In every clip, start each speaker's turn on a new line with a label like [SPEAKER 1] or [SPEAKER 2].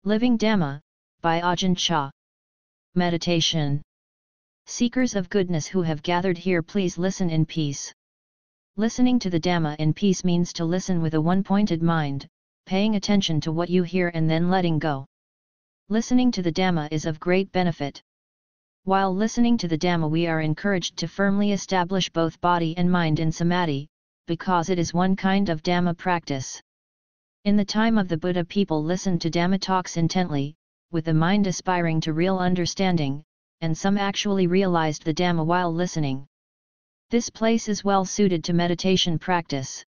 [SPEAKER 1] Living Dhamma, by Ajahn Chah. Meditation. Seekers of goodness who have gathered here, please listen in peace. Listening to the Dhamma in peace means to listen with a one-pointed mind, paying attention to what you hear and then letting go. Listening to the Dhamma is of great benefit. While listening to the Dhamma, we are encouraged to firmly establish both body and mind in samadhi, because it is one kind of Dhamma practice. In the time of the Buddha, people listened to Dhamma talks intently, with the mind aspiring to real understanding, and some actually realized the Dhamma while listening. This place is well suited to meditation practice.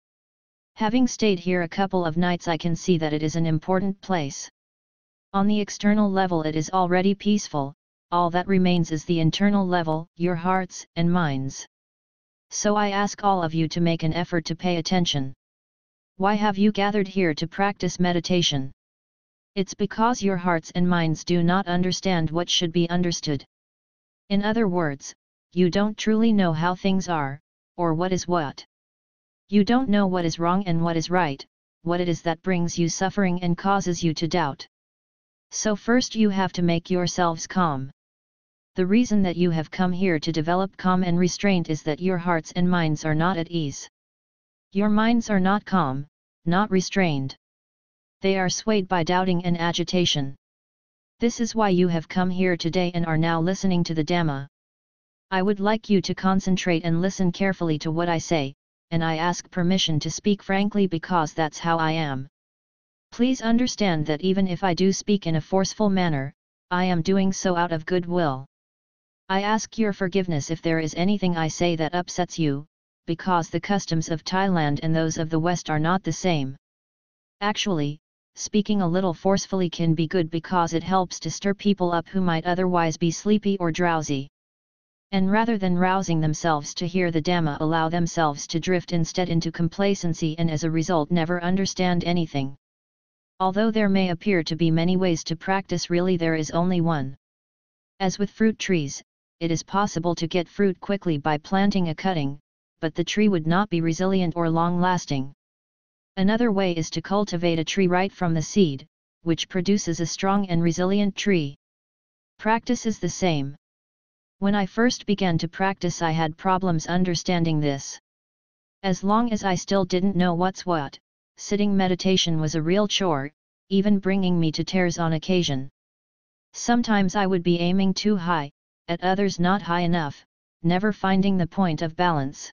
[SPEAKER 1] Having stayed here a couple of nights, I can see that it is an important place. On the external level it is already peaceful, all that remains is the internal level, your hearts and minds. So I ask all of you to make an effort to pay attention. Why have you gathered here to practice meditation? It's because your hearts and minds do not understand what should be understood. In other words, you don't truly know how things are, or what is what. You don't know what is wrong and what is right, what it is that brings you suffering and causes you to doubt. So first you have to make yourselves calm. The reason that you have come here to develop calm and restraint is that your hearts and minds are not at ease. Your minds are not calm, not restrained. They are swayed by doubting and agitation. This is why you have come here today and are now listening to the Dhamma. I would like you to concentrate and listen carefully to what I say, and I ask permission to speak frankly because that's how I am. Please understand that even if I do speak in a forceful manner, I am doing so out of goodwill. I ask your forgiveness if there is anything I say that upsets you, because the customs of Thailand and those of the West are not the same. Actually, speaking a little forcefully can be good because it helps to stir people up who might otherwise be sleepy or drowsy. And rather than rousing themselves to hear the Dhamma, allow themselves to drift instead into complacency and as a result never understand anything. Although there may appear to be many ways to practice, really there is only one. As with fruit trees, it is possible to get fruit quickly by planting a cutting, but the tree would not be resilient or long-lasting. Another way is to cultivate a tree right from the seed, which produces a strong and resilient tree. Practice is the same. When I first began to practice, I had problems understanding this. As long as I still didn't know what's what, sitting meditation was a real chore, even bringing me to tears on occasion. Sometimes I would be aiming too high, at others not high enough, never finding the point of balance.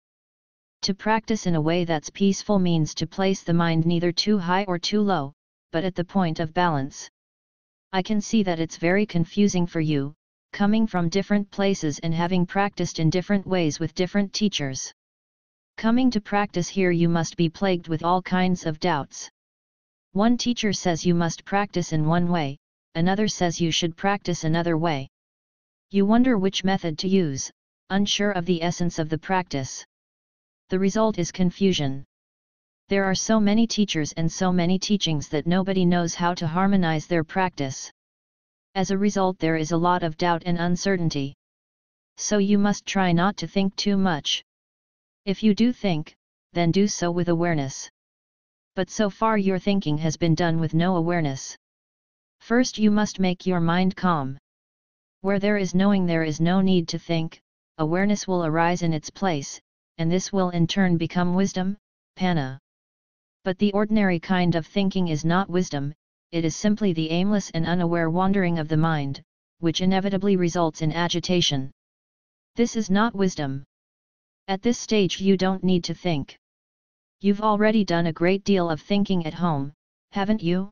[SPEAKER 1] To practice in a way that's peaceful means to place the mind neither too high or too low, but at the point of balance. I can see that it's very confusing for you, coming from different places and having practiced in different ways with different teachers. Coming to practice here, you must be plagued with all kinds of doubts. One teacher says you must practice in one way, another says you should practice another way. You wonder which method to use, unsure of the essence of the practice. The result is confusion. There are so many teachers and so many teachings that nobody knows how to harmonize their practice. As a result, there is a lot of doubt and uncertainty. So you must try not to think too much. If you do think, then do so with awareness. But so far your thinking has been done with no awareness. First you must make your mind calm. Where there is knowing, there is no need to think, awareness will arise in its place, and this will in turn become wisdom, panna. But the ordinary kind of thinking is not wisdom, it is simply the aimless and unaware wandering of the mind, which inevitably results in agitation. This is not wisdom. At this stage you don't need to think. You've already done a great deal of thinking at home, haven't you?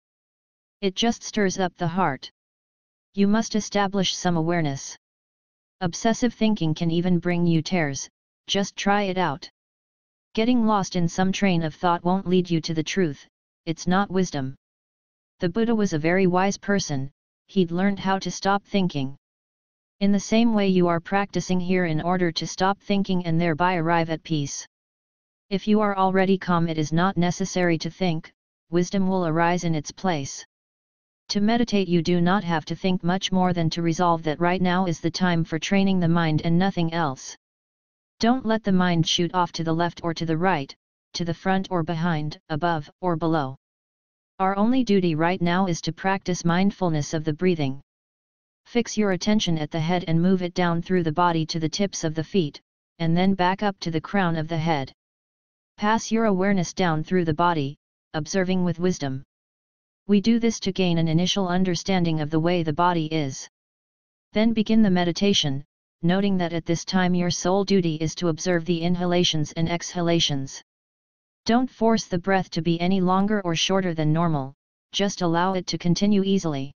[SPEAKER 1] It just stirs up the heart. You must establish some awareness. Obsessive thinking can even bring you tears, just try it out. Getting lost in some train of thought won't lead you to the truth, it's not wisdom. The Buddha was a very wise person, he'd learned how to stop thinking. In the same way you are practicing here in order to stop thinking and thereby arrive at peace. If you are already calm, it is not necessary to think, wisdom will arise in its place. To meditate you do not have to think much more than to resolve that right now is the time for training the mind and nothing else. Don't let the mind shoot off to the left or to the right, to the front or behind, above or below. Our only duty right now is to practice mindfulness of the breathing. Fix your attention at the head and move it down through the body to the tips of the feet, and then back up to the crown of the head. Pass your awareness down through the body, observing with wisdom. We do this to gain an initial understanding of the way the body is. Then begin the meditation, noting that at this time your sole duty is to observe the inhalations and exhalations. Don't force the breath to be any longer or shorter than normal, just allow it to continue easily.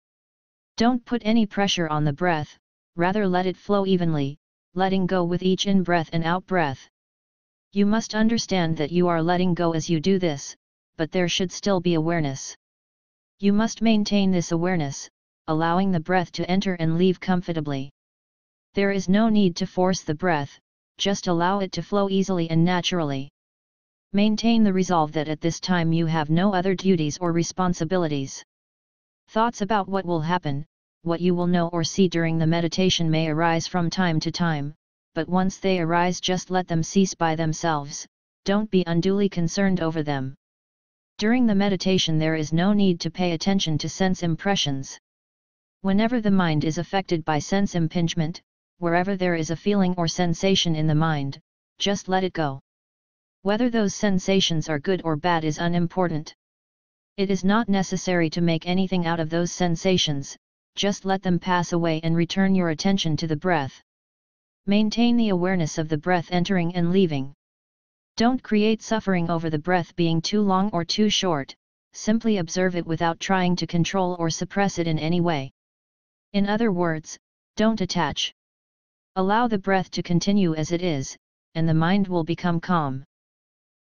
[SPEAKER 1] Don't put any pressure on the breath, rather let it flow evenly, letting go with each in-breath and out-breath. You must understand that you are letting go as you do this, but there should still be awareness. You must maintain this awareness, allowing the breath to enter and leave comfortably. There is no need to force the breath, just allow it to flow easily and naturally. Maintain the resolve that at this time you have no other duties or responsibilities. Thoughts about what will happen, what you will know or see during the meditation may arise from time to time, but once they arise just let them cease by themselves, don't be unduly concerned over them. During the meditation there is no need to pay attention to sense impressions. Whenever the mind is affected by sense impingement, wherever there is a feeling or sensation in the mind, just let it go. Whether those sensations are good or bad is unimportant. It is not necessary to make anything out of those sensations, just let them pass away and return your attention to the breath. Maintain the awareness of the breath entering and leaving. Don't create suffering over the breath being too long or too short, simply observe it without trying to control or suppress it in any way. In other words, don't attach. Allow the breath to continue as it is, and the mind will become calm.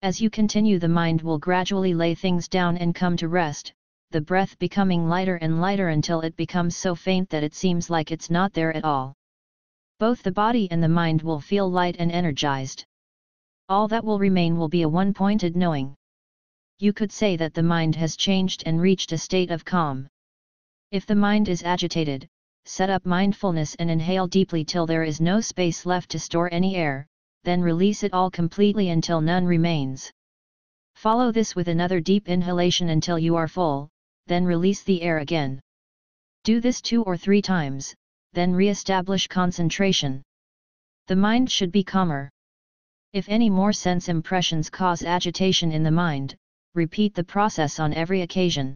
[SPEAKER 1] As you continue, the mind will gradually lay things down and come to rest, the breath becoming lighter and lighter until it becomes so faint that it seems like it's not there at all. Both the body and the mind will feel light and energized. All that will remain will be a one-pointed knowing. You could say that the mind has changed and reached a state of calm. If the mind is agitated, set up mindfulness and inhale deeply till there is no space left to store any air, then release it all completely until none remains. Follow this with another deep inhalation until you are full, then release the air again. Do this 2 or 3 times, then re-establish concentration. The mind should be calmer. If any more sense impressions cause agitation in the mind, repeat the process on every occasion.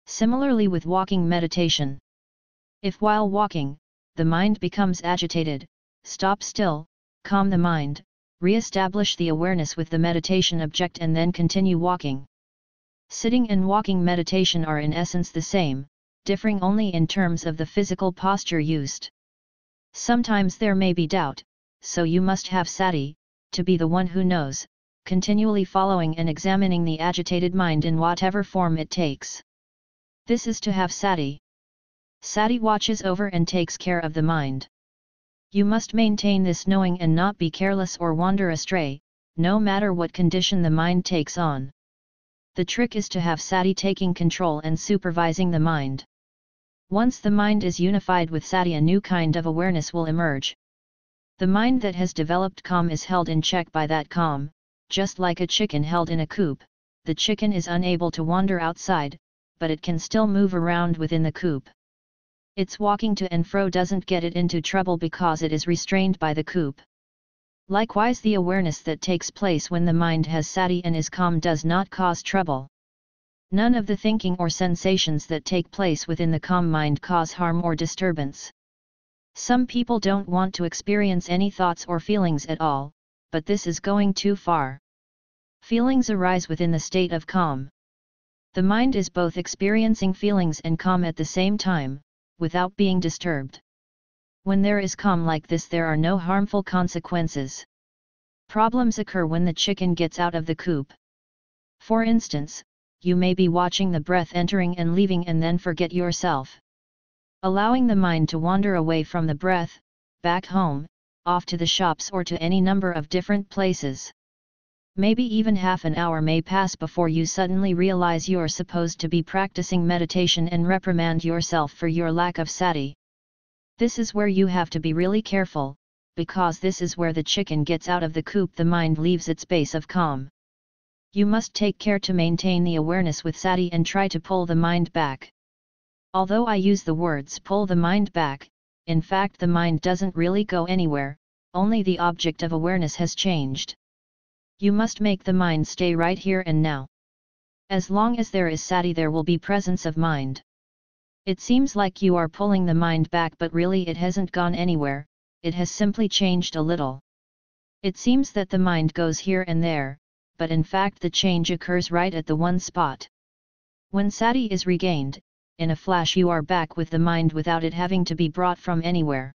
[SPEAKER 1] Similarly with walking meditation. If while walking, the mind becomes agitated, stop still, calm the mind, re-establish the awareness with the meditation object and then continue walking. Sitting and walking meditation are in essence the same, differing only in terms of the physical posture used. Sometimes there may be doubt, so you must have sati, to be the one who knows, continually following and examining the agitated mind in whatever form it takes. This is to have sati. Sati watches over and takes care of the mind. You must maintain this knowing and not be careless or wander astray, no matter what condition the mind takes on. The trick is to have sati taking control and supervising the mind. Once the mind is unified with sati, a new kind of awareness will emerge. The mind that has developed calm is held in check by that calm, just like a chicken held in a coop. The chicken is unable to wander outside, but it can still move around within the coop. Its walking to and fro doesn't get it into trouble because it is restrained by the coop. Likewise, the awareness that takes place when the mind has sati and is calm does not cause trouble. None of the thinking or sensations that take place within the calm mind cause harm or disturbance. Some people don't want to experience any thoughts or feelings at all, but this is going too far. Feelings arise within the state of calm. The mind is both experiencing feelings and calm at the same time, without being disturbed. When there is calm like this, there are no harmful consequences. Problems occur when the chicken gets out of the coop. For instance, you may be watching the breath entering and leaving and then forget yourself. Allowing the mind to wander away from the breath, back home, off to the shops or to any number of different places. Maybe even half an hour may pass before you suddenly realize you're supposed to be practicing meditation and reprimand yourself for your lack of sati. This is where you have to be really careful, because this is where the chicken gets out of the coop, the mind leaves its base of calm. You must take care to maintain the awareness with sati and try to pull the mind back. Although I use the words pull the mind back, in fact the mind doesn't really go anywhere, only the object of awareness has changed. You must make the mind stay right here and now. As long as there is sati there will be presence of mind. It seems like you are pulling the mind back but really it hasn't gone anywhere, it has simply changed a little. It seems that the mind goes here and there, but in fact the change occurs right at the one spot. When sati is regained, in a flash you are back with the mind without it having to be brought from anywhere.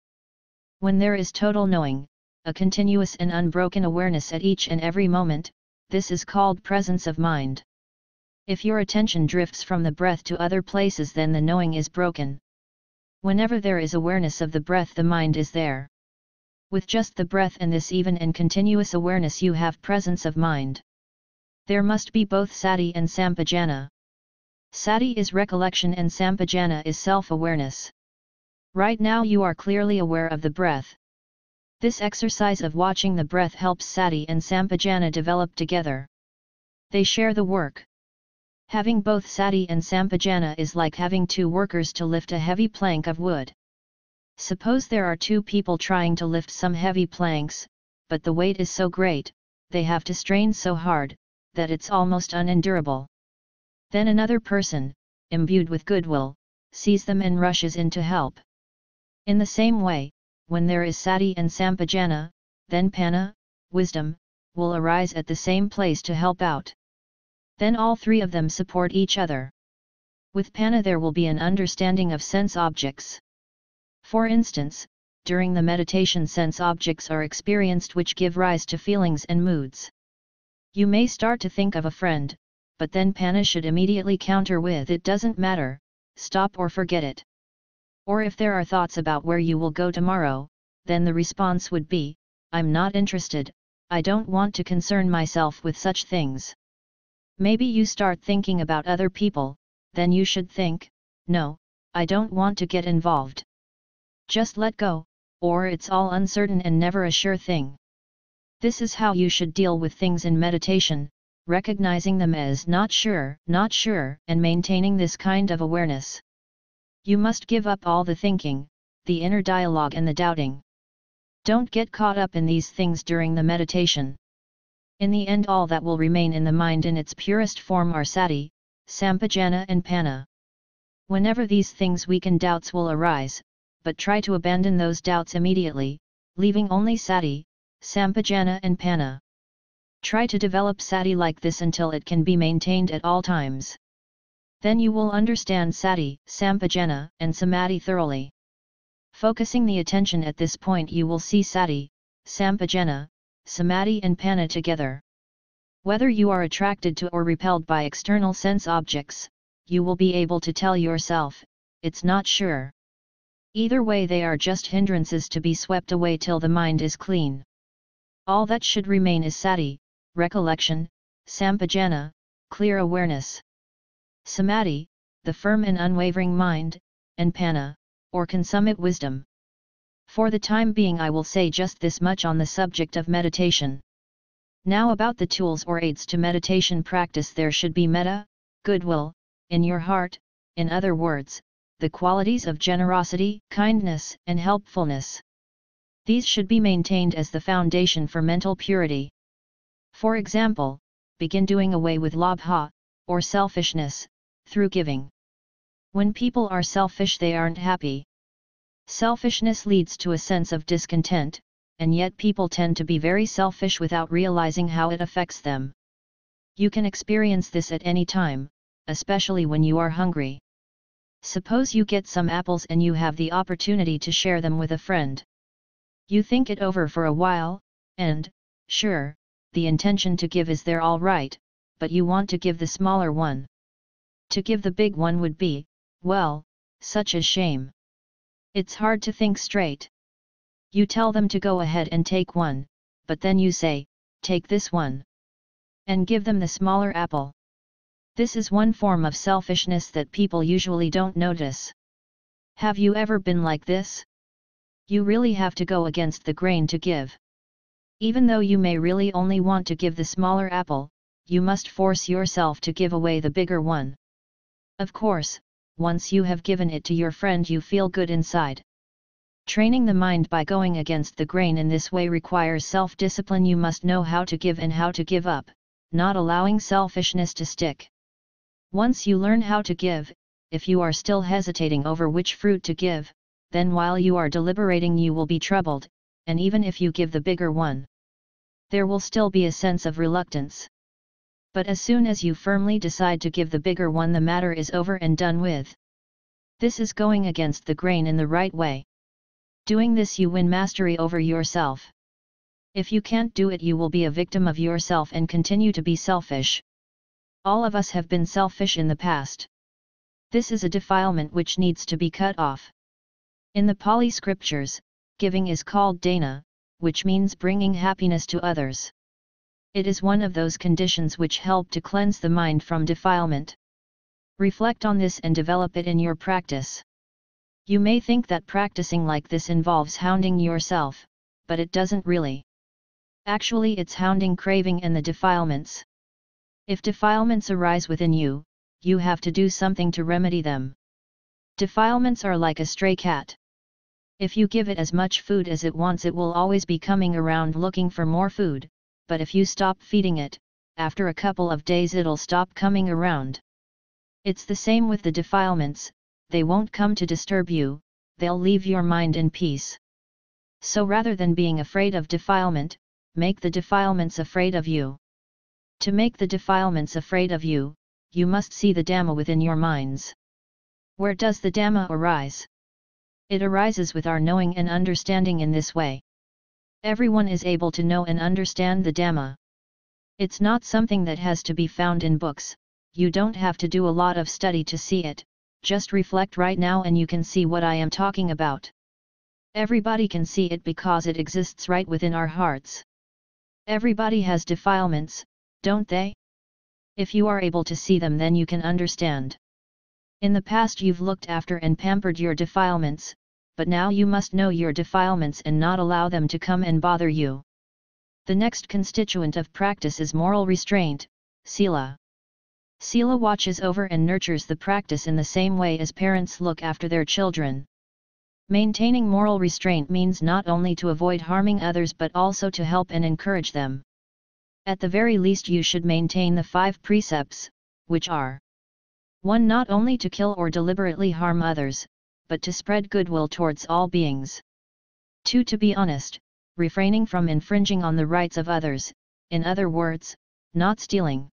[SPEAKER 1] When there is total knowing, a continuous and unbroken awareness at each and every moment, this is called presence of mind. If your attention drifts from the breath to other places then the knowing is broken. Whenever there is awareness of the breath the mind is there. With just the breath and this even and continuous awareness you have presence of mind. There must be both sati and sampajana. Sati is recollection and sampajana is self-awareness. Right now you are clearly aware of the breath. This exercise of watching the breath helps sati and sampajana develop together. They share the work. Having both sati and sampajana is like having two workers to lift a heavy plank of wood. Suppose there are two people trying to lift some heavy planks, but the weight is so great, they have to strain so hard, that it's almost unendurable. Then another person, imbued with goodwill, sees them and rushes in to help. In the same way, when there is sati and sampajana, then panna, wisdom, will arise at the same place to help out. Then all three of them support each other. With panna there will be an understanding of sense objects. For instance, during the meditation sense objects are experienced which give rise to feelings and moods. You may start to think of a friend, but then panna should immediately counter with it doesn't matter, stop or forget it. Or if there are thoughts about where you will go tomorrow, then the response would be, I'm not interested, I don't want to concern myself with such things. Maybe you start thinking about other people, then you should think, no, I don't want to get involved. Just let go, or it's all uncertain and never a sure thing. This is how you should deal with things in meditation, recognizing them as not sure, and maintaining this kind of awareness. You must give up all the thinking, the inner dialogue and the doubting. Don't get caught up in these things during the meditation. In the end all that will remain in the mind in its purest form are sati, sampajana and panna. Whenever these things weaken doubts will arise, but try to abandon those doubts immediately, leaving only sati, sampajana and panna. Try to develop sati like this until it can be maintained at all times. Then you will understand sati, sampajana, and samadhi thoroughly. Focusing the attention at this point you will see sati, sampajana, samadhi and panna together. Whether you are attracted to or repelled by external sense objects, you will be able to tell yourself, it's not sure. Either way they are just hindrances to be swept away till the mind is clean. All that should remain is sati, recollection, sampajana, clear awareness. Samadhi, the firm and unwavering mind, and panna, or consummate wisdom. For the time being I will say just this much on the subject of meditation. Now about the tools or aids to meditation practice there should be metta, goodwill, in your heart, in other words, the qualities of generosity, kindness, and helpfulness. These should be maintained as the foundation for mental purity. For example, begin doing away with labha, or selfishness, through giving. When people are selfish they aren't happy. Selfishness leads to a sense of discontent, and yet people tend to be very selfish without realizing how it affects them. You can experience this at any time, especially when you are hungry. Suppose you get some apples and you have the opportunity to share them with a friend. You think it over for a while, and, sure, the intention to give is there all right, but you want to give the smaller one. To give the big one would be, well, such a shame. It's hard to think straight. You tell them to go ahead and take one, but then you say, take this one. And give them the smaller apple. This is one form of selfishness that people usually don't notice. Have you ever been like this? You really have to go against the grain to give. Even though you may really only want to give the smaller apple, you must force yourself to give away the bigger one. Of course, once you have given it to your friend you feel good inside. Training the mind by going against the grain in this way requires self-discipline. You must know how to give and how to give up, not allowing selfishness to stick. Once you learn how to give, if you are still hesitating over which fruit to give, then while you are deliberating you will be troubled, and even if you give the bigger one, there will still be a sense of reluctance. But as soon as you firmly decide to give the bigger one, the matter is over and done with. This is going against the grain in the right way. Doing this you win mastery over yourself. If you can't do it you will be a victim of yourself and continue to be selfish. All of us have been selfish in the past. This is a defilement which needs to be cut off. In the Pali scriptures, giving is called dana, which means bringing happiness to others. It is one of those conditions which help to cleanse the mind from defilement. Reflect on this and develop it in your practice. You may think that practicing like this involves hounding yourself, but it doesn't really. Actually, it's hounding craving and the defilements. If defilements arise within you, you have to do something to remedy them. Defilements are like a stray cat. If you give it as much food as it wants, it will always be coming around looking for more food, but if you stop feeding it, after a couple of days it'll stop coming around. It's the same with the defilements, they won't come to disturb you, they'll leave your mind in peace. So rather than being afraid of defilement, make the defilements afraid of you. To make the defilements afraid of you, you must see the Dhamma within your minds. Where does the Dhamma arise? It arises with our knowing and understanding in this way. Everyone is able to know and understand the Dhamma. It's not something that has to be found in books, you don't have to do a lot of study to see it, just reflect right now and you can see what I am talking about. Everybody can see it because it exists right within our hearts. Everybody has defilements, don't they? If you are able to see them, then you can understand. In the past you've looked after and pampered your defilements, but now you must know your defilements and not allow them to come and bother you. The next constituent of practice is moral restraint, sila. Sila watches over and nurtures the practice in the same way as parents look after their children. Maintaining moral restraint means not only to avoid harming others but also to help and encourage them. At the very least you should maintain the 5 precepts, which are 1. Not only to kill or deliberately harm others, but to spread goodwill towards all beings. 2. To be honest, refraining from infringing on the rights of others, in other words, not stealing.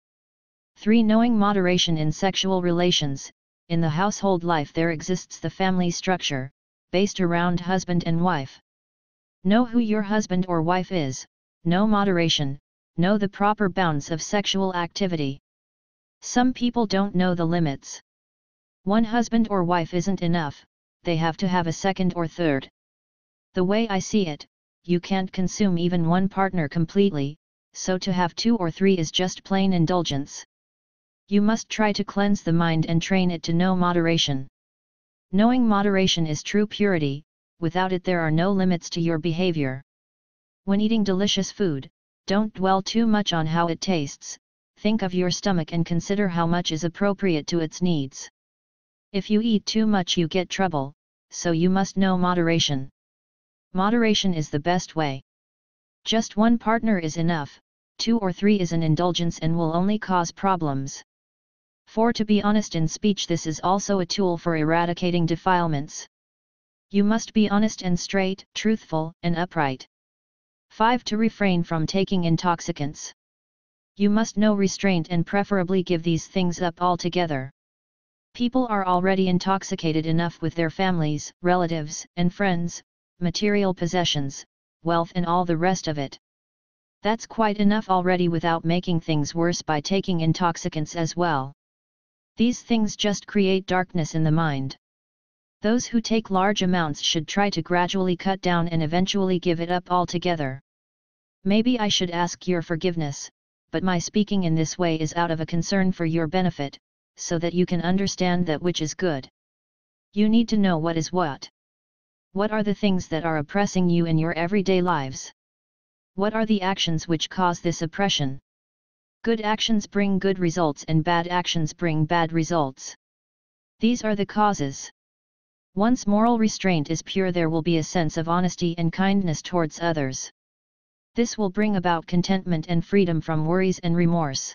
[SPEAKER 1] 3. Knowing moderation in sexual relations. In the household life there exists the family structure, based around husband and wife. Know who your husband or wife is, know moderation, know the proper bounds of sexual activity. Some people don't know the limits. One husband or wife isn't enough, they have to have a second or third. The way I see it, you can't consume even one partner completely, so to have 2 or 3 is just plain indulgence. You must try to cleanse the mind and train it to know moderation. Knowing moderation is true purity, without it there are no limits to your behavior. When eating delicious food, don't dwell too much on how it tastes, think of your stomach and consider how much is appropriate to its needs. If you eat too much you get trouble, so you must know moderation. Moderation is the best way. Just one partner is enough, 2 or 3 is an indulgence and will only cause problems. 4. To be honest in speech. This is also a tool for eradicating defilements. You must be honest and straight, truthful and upright. 5. To refrain from taking intoxicants. You must know restraint and preferably give these things up altogether. People are already intoxicated enough with their families, relatives, and friends, material possessions, wealth and all the rest of it. That's quite enough already without making things worse by taking intoxicants as well. These things just create darkness in the mind. Those who take large amounts should try to gradually cut down and eventually give it up altogether. Maybe I should ask your forgiveness, but my speaking in this way is out of a concern for your benefit, so that you can understand that which is good. You need to know what is what. What are the things that are oppressing you in your everyday lives? What are the actions which cause this oppression? Good actions bring good results and bad actions bring bad results. These are the causes. Once moral restraint is pure, there will be a sense of honesty and kindness towards others. This will bring about contentment and freedom from worries and remorse.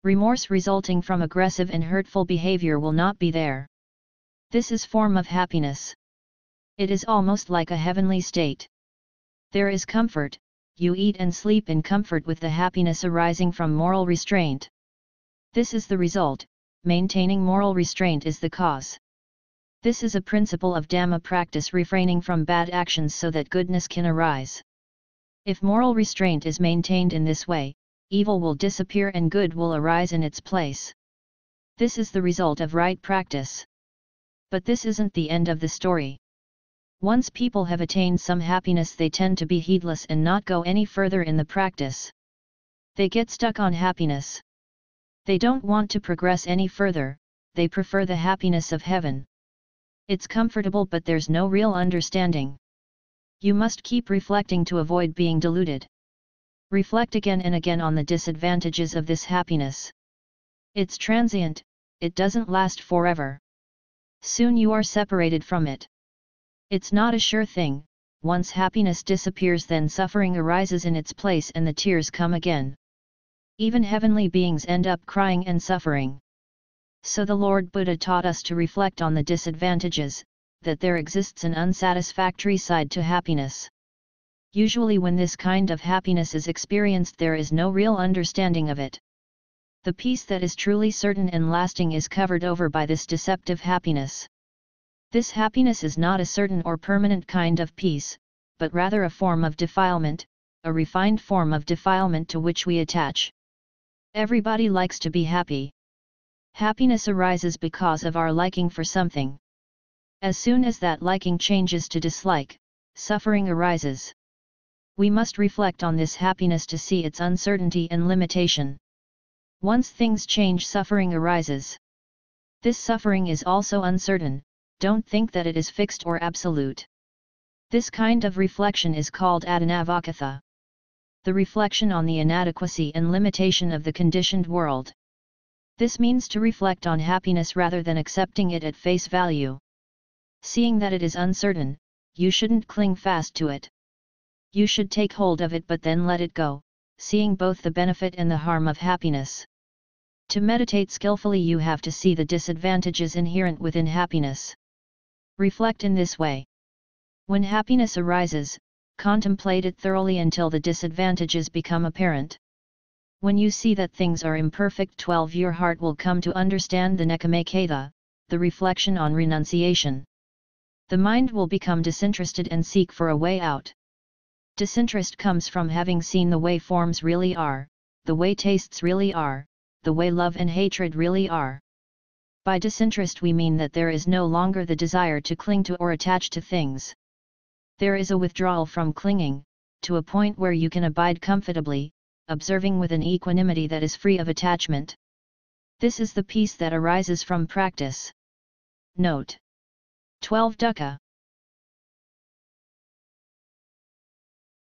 [SPEAKER 1] Remorse resulting from aggressive and hurtful behavior will not be there. This is form of happiness. It is almost like a heavenly state. There is comfort, you eat and sleep in comfort with the happiness arising from moral restraint. This is the result, maintaining moral restraint is the cause. This is a principle of Dhamma practice, refraining from bad actions so that goodness can arise. If moral restraint is maintained in this way, evil will disappear and good will arise in its place. This is the result of right practice. But this isn't the end of the story. Once people have attained some happiness, they tend to be heedless and not go any further in the practice. They get stuck on happiness. They don't want to progress any further, they prefer the happiness of heaven. It's comfortable, but there's no real understanding. You must keep reflecting to avoid being deluded. Reflect again and again on the disadvantages of this happiness. It's transient, it doesn't last forever. Soon you are separated from it. It's not a sure thing. Once happiness disappears, then suffering arises in its place and the tears come again. Even heavenly beings end up crying and suffering. So the Lord Buddha taught us to reflect on the disadvantages, that there exists an unsatisfactory side to happiness. Usually when this kind of happiness is experienced, there is no real understanding of it. The peace that is truly certain and lasting is covered over by this deceptive happiness. This happiness is not a certain or permanent kind of peace, but rather a form of defilement, a refined form of defilement to which we attach. Everybody likes to be happy. Happiness arises because of our liking for something. As soon as that liking changes to dislike, suffering arises. We must reflect on this happiness to see its uncertainty and limitation. Once things change, suffering arises. This suffering is also uncertain, don't think that it is fixed or absolute. This kind of reflection is called adinavakatha. The reflection on the inadequacy and limitation of the conditioned world. This means to reflect on happiness rather than accepting it at face value. Seeing that it is uncertain, you shouldn't cling fast to it. You should take hold of it but then let it go, seeing both the benefit and the harm of happiness. To meditate skillfully, you have to see the disadvantages inherent within happiness. Reflect in this way. When happiness arises, contemplate it thoroughly until the disadvantages become apparent. When you see that things are imperfect, 12, your heart will come to understand the Nekamekatha, the reflection on renunciation. The mind will become disinterested and seek for a way out. Disinterest comes from having seen the way forms really are, the way tastes really are, the way love and hatred really are. By disinterest we mean that there is no longer the desire to cling to or attach to things. There is a withdrawal from clinging, to a point where you can abide comfortably, observing with an equanimity that is free of attachment. This is the peace that arises from practice. Note: 12 Dukkha.